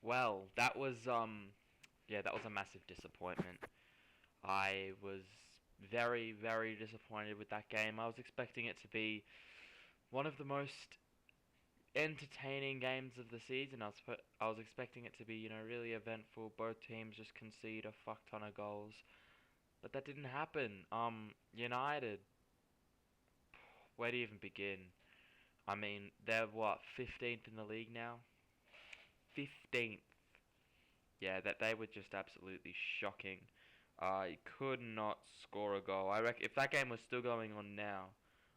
Well, that was a massive disappointment. I was very, very disappointed with that game. I was expecting it to be one of the most entertaining games of the season. I was expecting it to be, really eventful. Both teams just concede a fuck ton of goals, but that didn't happen. United, where do you even begin? I mean, they're what, 15th in the league now? 15th. Yeah, that they were just absolutely shocking. I could not score a goal. I reckon if that game was still going on now,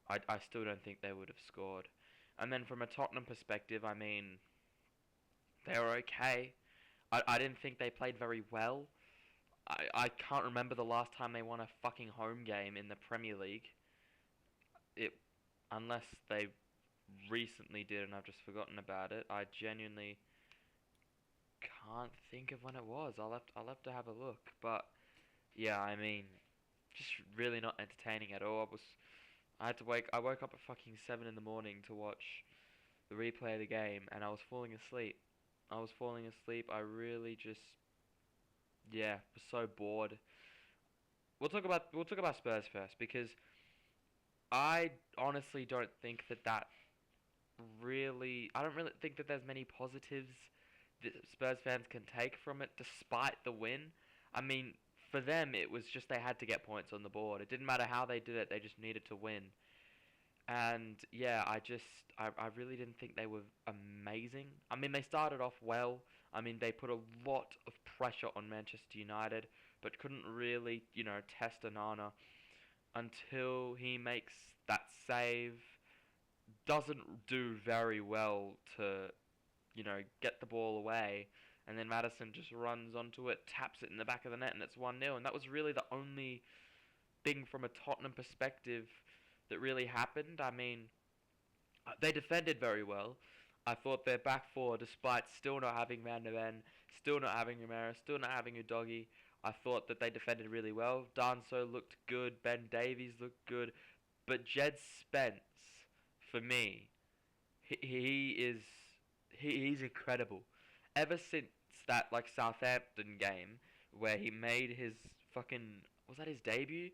I still don't think they would have scored. And then from a Tottenham perspective, I mean, they were okay. I didn't think they played very well. I can't remember the last time they won a fucking home game in the Premier League. It unless they recently did and I've just forgotten about it. I genuinely can't think of when it was. I'll have to have a look. But yeah, I mean, just really not entertaining at all. I woke up at fucking 7 in the morning to watch the replay of the game and I was falling asleep. I was falling asleep. I really just yeah, was so bored. We'll talk about Spurs first because I honestly don't think I don't really think that there's many positives that Spurs fans can take from it despite the win. I mean, for them it was just they had to get points on the board. It didn't matter how they did it, they just needed to win. And yeah, I really didn't think they were amazing. I mean, they started off well. I mean, they put a lot of pressure on Manchester United, but couldn't really, test Onana until he makes that save. Doesn't do very well to, get the ball away. And then Madison just runs onto it, taps it in the back of the net, and it's 1-0. And that was really the only thing from a Tottenham perspective that really happened. I mean, they defended very well. I thought their back four, despite still not having Van de Ven, still not having Romero, still not having Udogi, I thought that they defended really well. Danso looked good, Ben Davies looked good, but Jed Spence, for me, he's incredible. Ever since that Southampton game where he made his fucking was that his debut?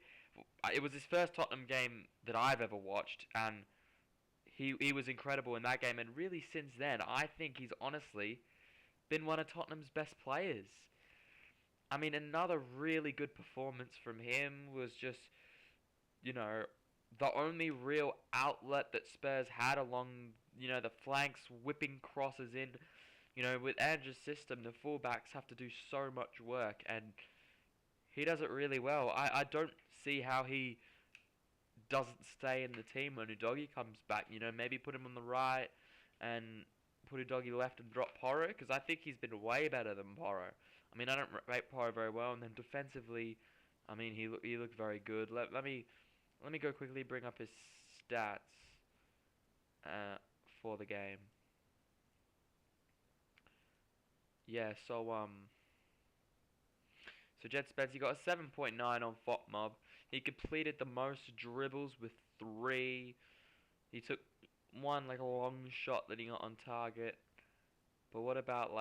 It was his first Tottenham game that I've ever watched, and he was incredible in that game. And really, since then, I think he's honestly been one of Tottenham's best players. I mean, another really good performance from him was just, you know, the only real outlet that Spurs had along, the flanks, whipping crosses in. With Andrew's system, the fullbacks have to do so much work, and he does it really well. I don't see how he doesn't stay in the team when Udogi comes back. Maybe put him on the right and put Udogi left and drop Porro, because I think he's been way better than Porro. I mean, I don't rate Porro very well, and then defensively, I mean, he looked very good. Let me go quickly bring up his stats for the game. Yeah, so Jed Spence, he got a 7.9 on FOTMob. He completed the most dribbles with 3. He took one a long shot that he got on target. But what about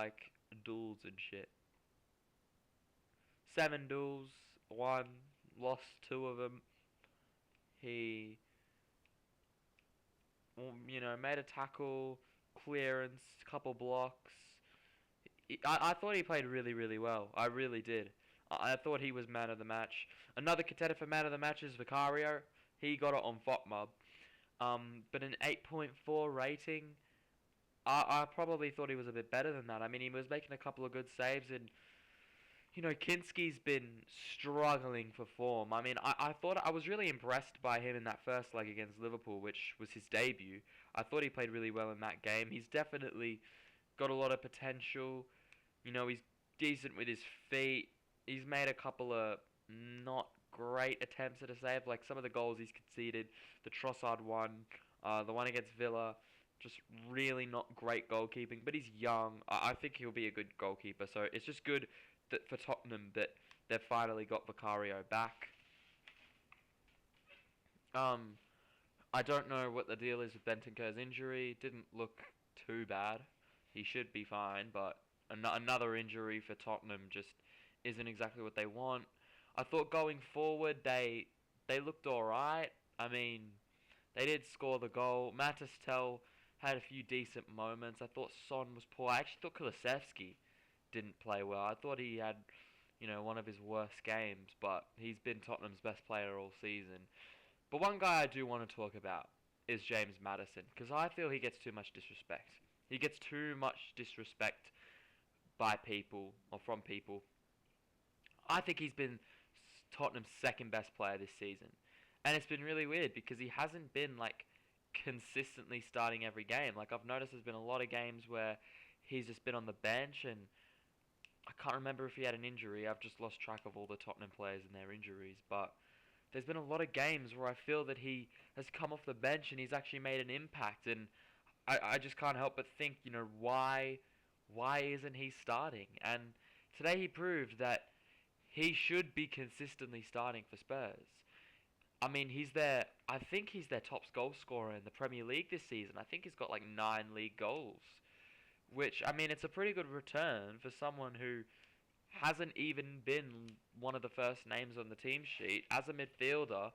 duels and shit? 7 duels, 1, lost 2 of them. He, made a tackle, clearance, couple blocks. I thought he played really, really well. I really did. I thought he was man of the match. Another contender for man of the match is Vicario. He got it on FOTMob. But an 8.4 rating, I probably thought he was a bit better than that. I mean, he was making a couple of good saves, and Kinski's been struggling for form. I mean, I thought I was really impressed by him in that first leg against Liverpool, which was his debut. I thought he played really well in that game. He's definitely got a lot of potential. He's decent with his feet. He's made a couple of not great attempts at a save, like some of the goals he's conceded. The Trossard one, the one against Villa, just really not great goalkeeping. But he's young. I think he'll be a good goalkeeper. So it's just good that for Tottenham that they've finally got Vicario back. I don't know what the deal is with Bentancur's injury. Didn't look too bad. He should be fine, but Another injury for Tottenham just isn't exactly what they want. I thought going forward they looked alright. I mean, they did score the goal. Matistel had a few decent moments. I thought Son was poor. I actually thought Kulusevski didn't play well. I thought he had, one of his worst games, but he's been Tottenham's best player all season. But one guy I do want to talk about is James Maddison, because I feel he gets too much disrespect. He gets too much disrespect by people, or from people. I think he's been Tottenham's second best player this season. And it's been really weird because he hasn't been like consistently starting every game. Like I've noticed there's been a lot of games where he's just been on the bench, and I can't remember if he had an injury. I've just lost track of all the Tottenham players and their injuries, but there's been a lot of games where I feel that he has come off the bench and he's actually made an impact, and I just can't help but think, why isn't he starting? And today he proved that he should be consistently starting for Spurs. I mean, I think he's their top goal scorer in the Premier League this season. I think he's got like 9 league goals, which, I mean, it's a pretty good return for someone who hasn't even been one of the first names on the team sheet as a midfielder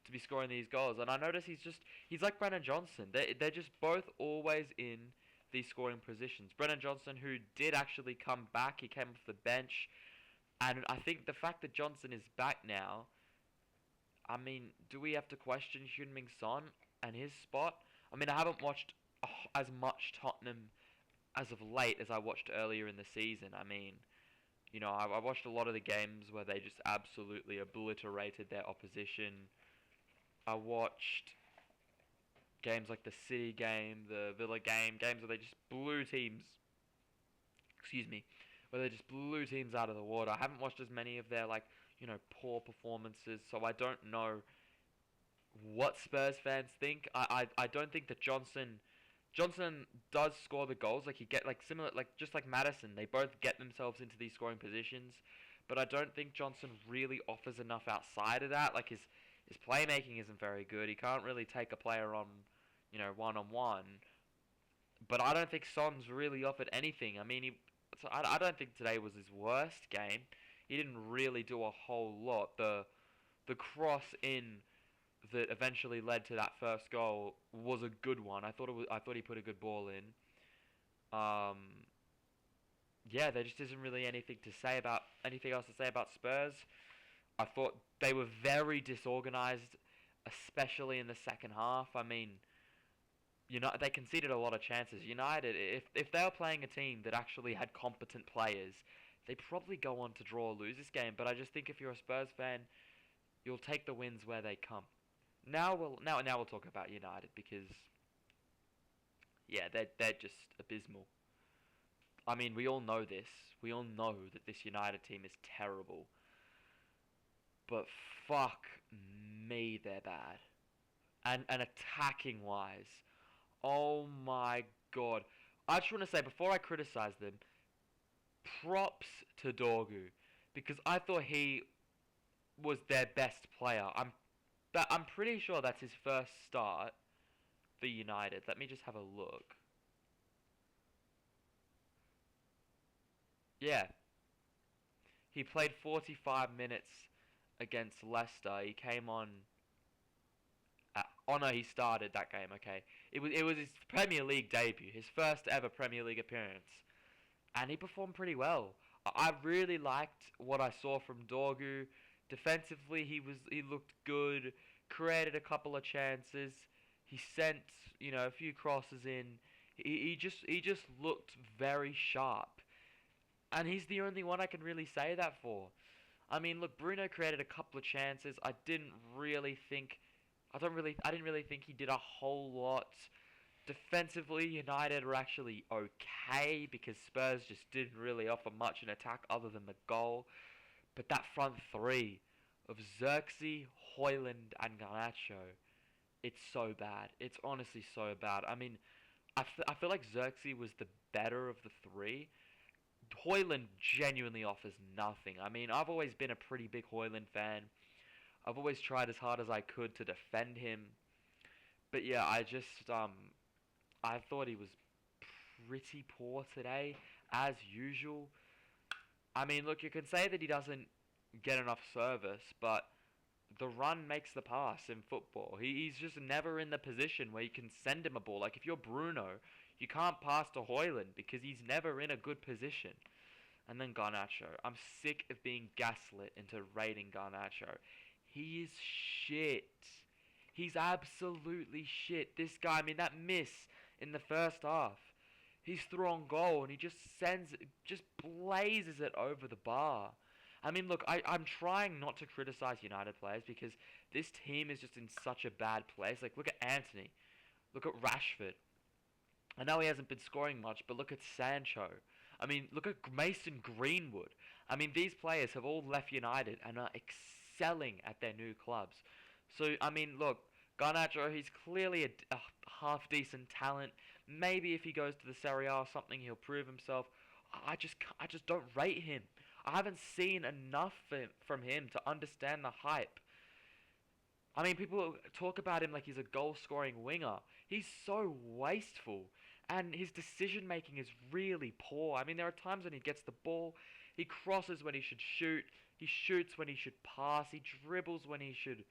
to be scoring these goals. And I notice he's like Brennan Johnson. They're just both always in these scoring positions. Brennan Johnson, who did actually come back, he came off the bench, and I think the fact that Johnson is back now, I mean, do we have to question Heung-min Son and his spot? I mean, I haven't watched as much Tottenham as of late as I watched earlier in the season. I mean, I watched a lot of the games where they just absolutely obliterated their opposition. I watched games like the City game, the Villa game, games where they just blew teams, excuse me, where they just blew teams out of the water. I haven't watched as many of their, poor performances, so I don't know what Spurs fans think. I don't think that Johnson does score the goals. Like, he get like similar, like just like Maddison, they both get themselves into these scoring positions. But I don't think Johnson really offers enough outside of that. Like his playmaking isn't very good. He can't really take a player on, one on one. But I don't think Son's really offered anything. I mean, I don't think today was his worst game. He didn't really do a whole lot. The cross in that eventually led to that first goal was a good one. I thought he put a good ball in. Um, yeah, there just isn't really anything else to say about Spurs. I thought they were very disorganized, especially in the second half. I mean, they conceded a lot of chances. United, if they were playing a team that actually had competent players, they probably go on to draw or lose this game. But I just think if you're a Spurs fan, you'll take the wins where they come. Now we'll talk about United because yeah, they're just abysmal. I mean, we all know this. We all know that this United team is terrible. But fuck me, they're bad. And attacking wise, oh my god. I just want to say before I criticize them, props to Dorgu because I thought he was their best player. I'm pretty sure that's his first start for United. Let me just have a look. Yeah, he played 45 minutes against Leicester. He came on. Oh no, he started that game. Okay, it was his Premier League debut, his first ever Premier League appearance, and he performed pretty well. I really liked what I saw from Dorgu. Defensively, he looked good. Created a couple of chances. He sent a few crosses in. He just looked very sharp, and he's the only one I can really say that for. I mean, look, Bruno created a couple of chances. I didn't really think he did a whole lot. Defensively, United were actually okay because Spurs just didn't really offer much in attack other than the goal. But that front three of Xerxes, Hoyland, and Garnacho, it's so bad. It's honestly so bad. I mean, I feel like Xerxes was the better of the three. Hoyland genuinely offers nothing. I mean, I've always been a pretty big Hoyland fan. I've always tried as hard as I could to defend him. But yeah, I thought he was pretty poor today. as usual. I mean, look, you can say that he doesn't get enough service, but the run makes the pass in football. He's just never in the position where you can send him a ball. Like, if you're Bruno, you can't pass to Hoyland because he's never in a good position. And then Garnacho. I'm sick of being gaslit into rating Garnacho. He is shit. He's absolutely shit. This guy, I mean, that miss in the first half. He's through on goal and he just just blazes it over the bar. I mean, look, I'm trying not to criticize United players because this team is just in such a bad place. Like, look at Anthony. Look at Rashford. I know he hasn't been scoring much, but look at Sancho. I mean, look at Mason Greenwood. I mean, these players have all left United and are excelling at their new clubs. So, I mean, look, Garnacho, he's clearly a half-decent talent. Maybe if he goes to the Serie A or something, he'll prove himself. I just don't rate him. I haven't seen enough from him to understand the hype. I mean, people talk about him like he's a goal-scoring winger. He's so wasteful, and his decision-making is really poor. I mean, there are times when he gets the ball, he crosses when he should shoot, he shoots when he should pass, he dribbles when he should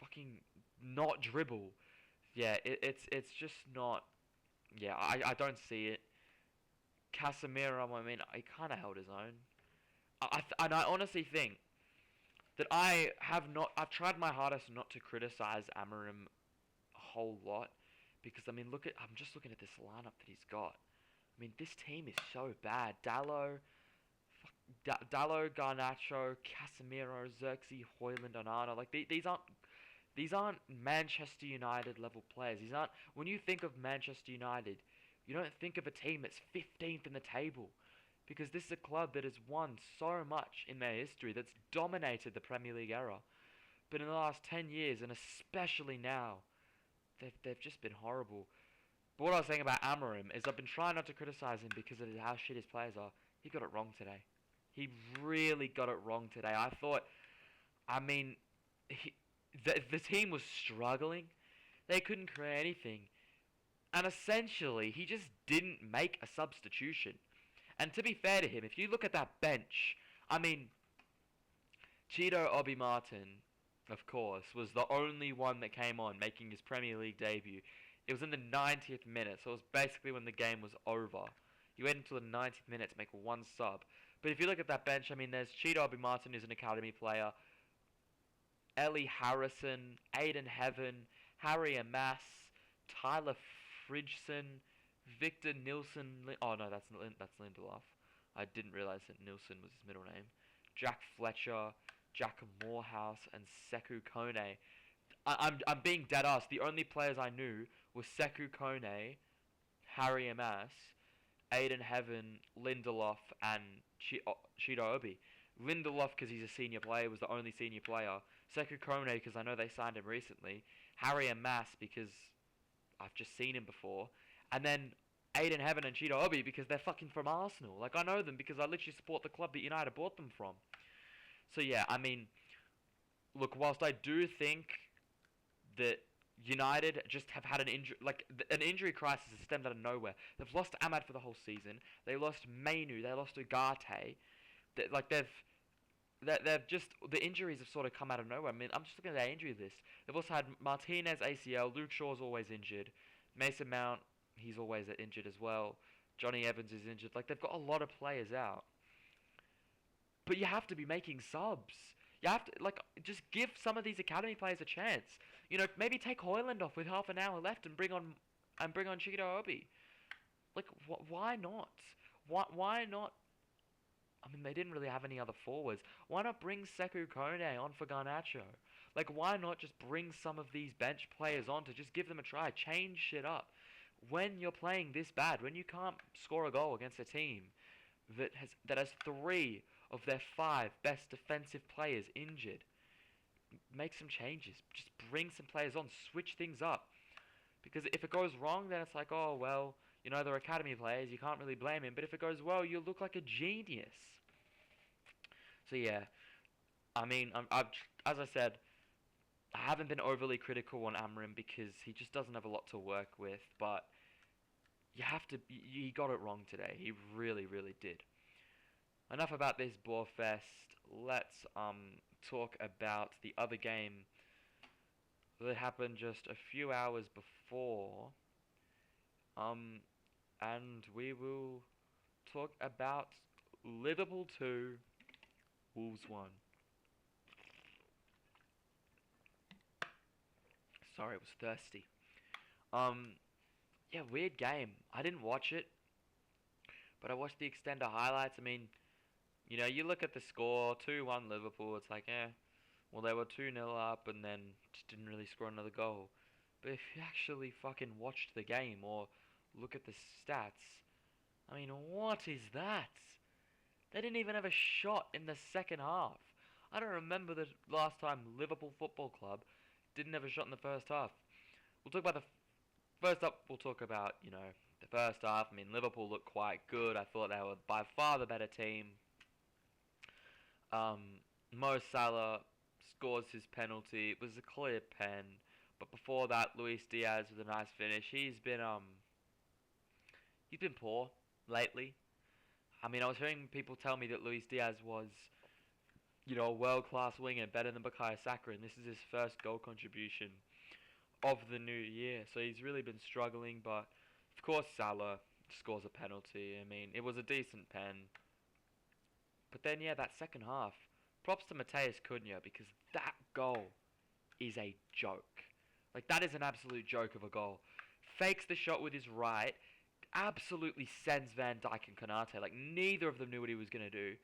fucking not dribble. Yeah, it's just not. Yeah, I don't see it. Casemiro, I mean, he kind of held his own. And I honestly think that I have not. I've tried my hardest not to criticize Amarim a whole lot because I mean, I'm just looking at this lineup that he's got. I mean, this team is so bad. Dallo, Garnacho, Casemiro, Xerxes, Hoyland, Onana. Like these aren't Manchester United level players. These aren't. When you think of Manchester United, you don't think of a team that's 15th in the table. Because this is a club that has won so much in their history, that's dominated the Premier League era. But in the last 10 years, and especially now, they've just been horrible. But what I was saying about Amarim is I've been trying not to criticise him because of how shit his players are. He got it wrong today. He really got it wrong today. I thought, I mean, the team was struggling. They couldn't create anything. And essentially, he just didn't make a substitution. And to be fair to him, if you look at that bench, I mean, Cheeto Obi Martin, of course, was the only one that came on, making his Premier League debut. It was in the 90th minute, so it was basically when the game was over. He waited until the 90th minute to make one sub. But if you look at that bench, I mean, there's Cheeto Obi Martin, who's an academy player, Ellie Harrison, Aiden Heaven, Harry Amass, Tyler Fridgeson, Victor Nilsson. Oh no, that's Lindelof. I didn't realize that Nilsson was his middle name. Jack Fletcher, Jack Morehouse, and Sekou Kone. I'm being dead ass. The only players I knew were Sekou Kone, Harry Amass, Aiden Heaven, Lindelof, and Shido Obi. Lindelof, because he's a senior player, was the only senior player. Sekou Kone, because I know they signed him recently. Harry Amass, because I've just seen him before. And then Aiden Heaven and Cheeto Obi because they're fucking from Arsenal. Like, I know them because I literally support the club that United bought them from. So, yeah, I mean, look, whilst I do think that United just have had an injury, like, an injury crisis has stemmed out of nowhere. They've lost Ahmad for the whole season. They lost Mainu. They lost Ugarte. They've just, the injuries have sort of come out of nowhere. I mean, I'm just looking at their injury list. They've also had Martinez ACL, Luke Shaw's always injured, Mason Mount, he's always injured as well, Johnny Evans is injured. Like, they've got a lot of players out. But you have to be making subs. You have to, like, just give some of these academy players a chance. You know, maybe take Hoyland off with half an hour left and bring on Cheeto Obi. Like, why not? Why not? I mean, they didn't really have any other forwards. Why not bring Sekou Kone on for Garnacho? Like, why not just bring some of these bench players on to just give them a try, change shit up? When you're playing this bad, when you can't score a goal against a team that has 3 of their 5 best defensive players injured, make some changes. Just bring some players on, switch things up. Because if it goes wrong, then it's like, oh, well, you know, they're academy players, you can't really blame him. But if it goes well, you look like a genius. So yeah, I mean, as I said, I haven't been overly critical on Amram because he just doesn't have a lot to work with. But he got it wrong today. He really, really did. Enough about this Boarfest. Let's talk about the other game that happened just a few hours before. Um, and we will talk about Liverpool 2, Wolves 1. Sorry, I was thirsty. Um, yeah, weird game. I didn't watch it, but I watched the extender highlights. I mean, you look at the score, 2-1 Liverpool, it's like, well, they were 2-0 up and then just didn't really score another goal. But if you actually fucking watched the game or look at the stats, I mean, what is that? They didn't even have a shot in the second half. I don't remember the last time Liverpool Football Club didn't have a shot in the first half. We'll talk about the first up. We'll talk about the first half. I mean, Liverpool looked quite good. I thought they were by far the better team. Um, Mo Salah scores his penalty. It was a clear pen. But before that, Luis Diaz with a nice finish. He's been poor lately. I mean, I was hearing people tell me that Luis Diaz was, a world-class winger, better than Bukayo Saka, and this is his first goal contribution of the new year. So he's really been struggling, but of course Salah scores a penalty. I mean, it was a decent pen. But then, yeah, that second half, props to Mateus Cunha because that goal is a joke. Like, that is an absolute joke of a goal. Fakes the shot with his right, absolutely sends Van Dijk and Konate. Like, neither of them knew what he was going to do.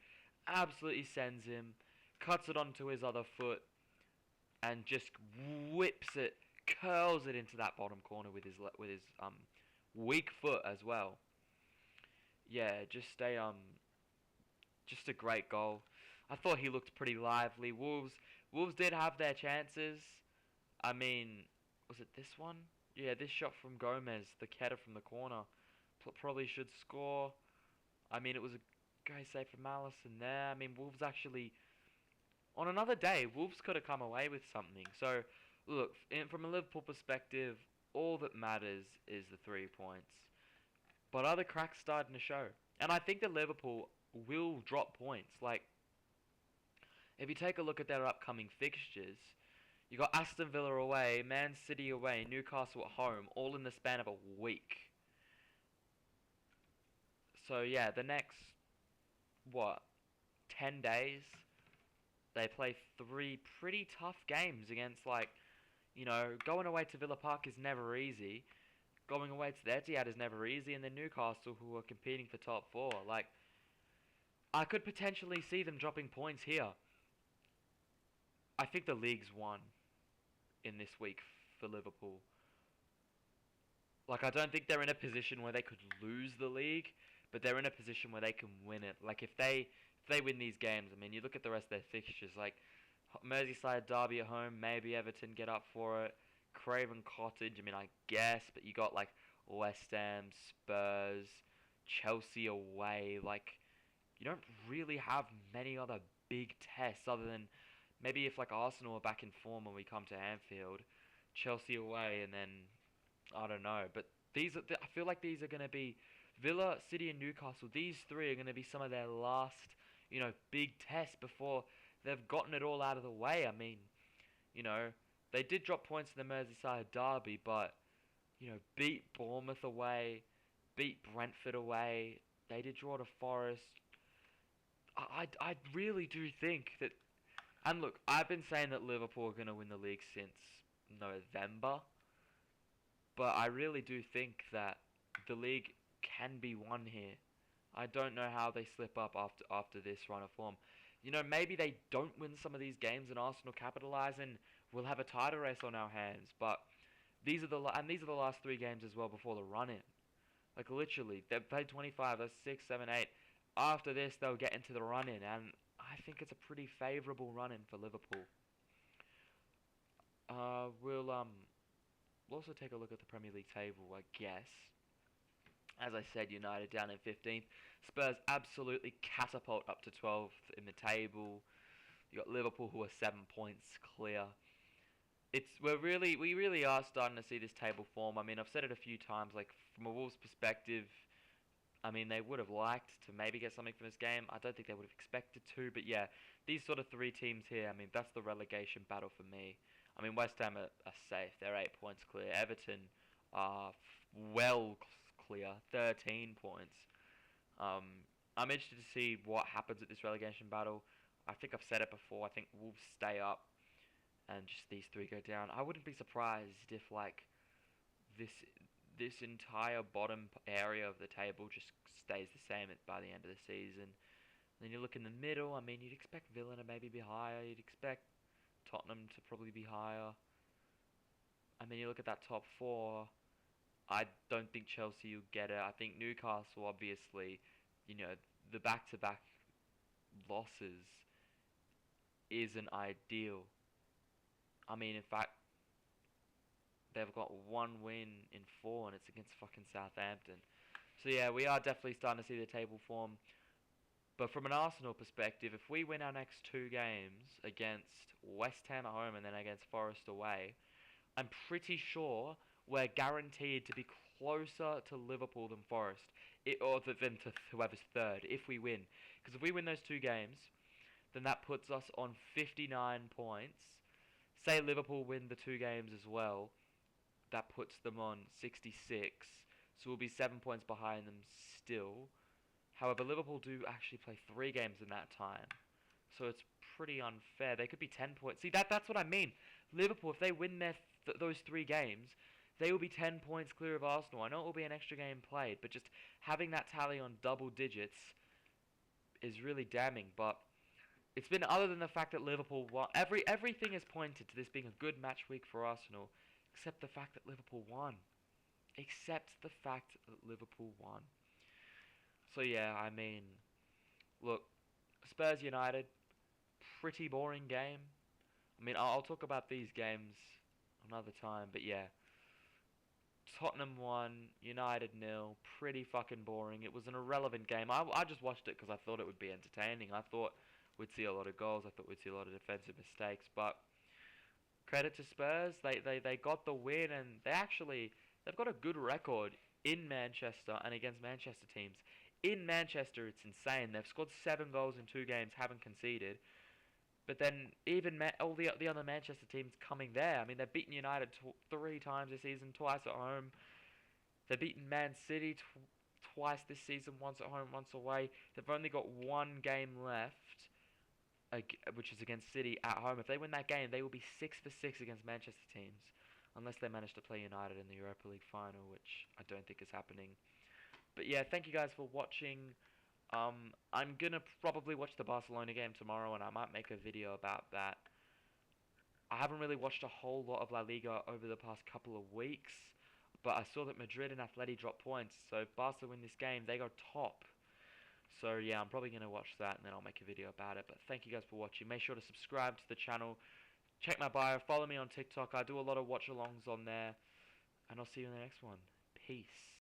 Absolutely sends him, cuts it onto his other foot, and just whips it, curls it into that bottom corner with his weak foot as well. Yeah, just a great goal. I thought he looked pretty lively. Wolves did have their chances. I mean, was it this one? Yeah, this shot from Gomez, the header from the corner, probably should score. I mean, it was a great save from Allison there. I mean, Wolves actually, on another day, Wolves could have come away with something. So, look, from a Liverpool perspective, all that matters is the 3 points. But other cracks starting to show. And I think that Liverpool will drop points. Like, if you take a look at their upcoming fixtures, you got Aston Villa away, Man City away, Newcastle at home, all in the span of a week. So yeah, the next, what, 10 days, they play 3 pretty tough games against, like, going away to Villa Park is never easy. Going away to the Etihad is never easy, and then Newcastle, who are competing for top 4. Like, I could potentially see them dropping points here. I think the league's won in this week for Liverpool. Like, I don't think they're in a position where they could lose the league, but they're in a position where they can win it. Like, if they win these games, I mean, you look at the rest of their fixtures, like Merseyside derby at home, maybe Everton get up for it. Craven Cottage, I mean, I guess, but you got like West Ham, Spurs, Chelsea away. Like, you don't really have many other big tests other than maybe if like Arsenal are back in form when we come to Anfield, Chelsea away, and then I don't know. But I feel like these are going to be Villa, City, and Newcastle. These 3 are going to be some of their last, big tests before they've gotten it all out of the way. I mean, you know, they did drop points in the Merseyside derby, but beat Bournemouth away, beat Brentford away. They did draw to Forest. I really do think that. And look, I've been saying that Liverpool are going to win the league since November, but I really do think that the league can be won here. I don't know how they slip up after this run of form. Maybe they don't win some of these games and Arsenal capitalise and we'll have a title race on our hands. But these are the last 3 games as well before the run-in. Like, literally, they've played 25, that's 6, 7, 8. After this, they'll get into the run-in, and I think it's a pretty favourable run-in for Liverpool. We'll also take a look at the Premier League table, I guess. As I said, United down in 15th. Spurs absolutely catapult up to 12th in the table. You got Liverpool, who are 7 points clear. we really are starting to see this table form. I mean, I've said it a few times. Like from a Wolves perspective, I mean, they would have liked to maybe get something from this game. I don't think they would have expected to, but yeah, these sort of three teams here. I mean, that's the relegation battle for me. I mean, West Ham are safe. They're 8 points clear. Everton are well clear, 13 points. I'm interested to see what happens at this relegation battle. I think I've said it before. I think Wolves stay up and just these three go down. I wouldn't be surprised if like this this entire bottom area of the table just stays the same by the end of the season. Then you look in the middle. I mean, you'd expect Villa to maybe be higher. You'd expect Tottenham to probably be higher. I mean, you look at that top four. I don't think Chelsea will get it. I think Newcastle, obviously, you know, the back-to-back losses isn't ideal. I mean, in fact, they've got one win in four, and it's against fucking Southampton. So yeah, we are definitely starting to see the table form. But from an Arsenal perspective, if we win our next two games against West Ham at home and then against Forest away, I'm pretty sure we're guaranteed to be closer to Liverpool than Forest, or than to whoever's third if we win. Because if we win those two games, then that puts us on 59 points. Say Liverpool win the two games as well, that puts them on 66. So we'll be 7 points behind them still. However, Liverpool do actually play three games in that time. So it's pretty unfair. They could be 10 points. See, that's what I mean. Liverpool, if they win those three games, they will be 10 points clear of Arsenal. I know it will be an extra game played, but just having that tally on double digits is really damning. But it's been other than the fact that Liverpool won. Everything has pointed to this being a good match week for Arsenal, except the fact that Liverpool won. Except the fact that Liverpool won. So yeah, I mean, look, Spurs United, pretty boring game. I mean, I'll talk about these games another time, but yeah, Tottenham won, United nil, pretty fucking boring. It was an irrelevant game. I just watched it because I thought it would be entertaining. I thought we'd see a lot of goals. I thought we'd see a lot of defensive mistakes, but credit to Spurs, they got the win, and they've got a good record in Manchester and against Manchester teams. In Manchester, it's insane. They've scored 7 goals in 2 games, haven't conceded. But then even all the other Manchester teams coming there. I mean, they've beaten United 3 times this season, twice at home. They've beaten Man City twice this season, once at home, once away. They've only got one game left, which is against City at home. If they win that game, they will be 6 for 6 against Manchester teams, unless they manage to play United in the Europa League final, which I don't think is happening. But yeah, thank you guys for watching. I'm gonna probably watch the Barcelona game tomorrow, and I might make a video about that. I haven't really watched a whole lot of La Liga over the past couple of weeks, but I saw that Madrid and Atleti dropped points, so if Barca win this game, they go top. So yeah, I'm probably gonna watch that, and then I'll make a video about it. But thank you guys for watching. Make sure to subscribe to the channel, check my bio, follow me on TikTok. I do a lot of watch-alongs on there, and I'll see you in the next one. Peace.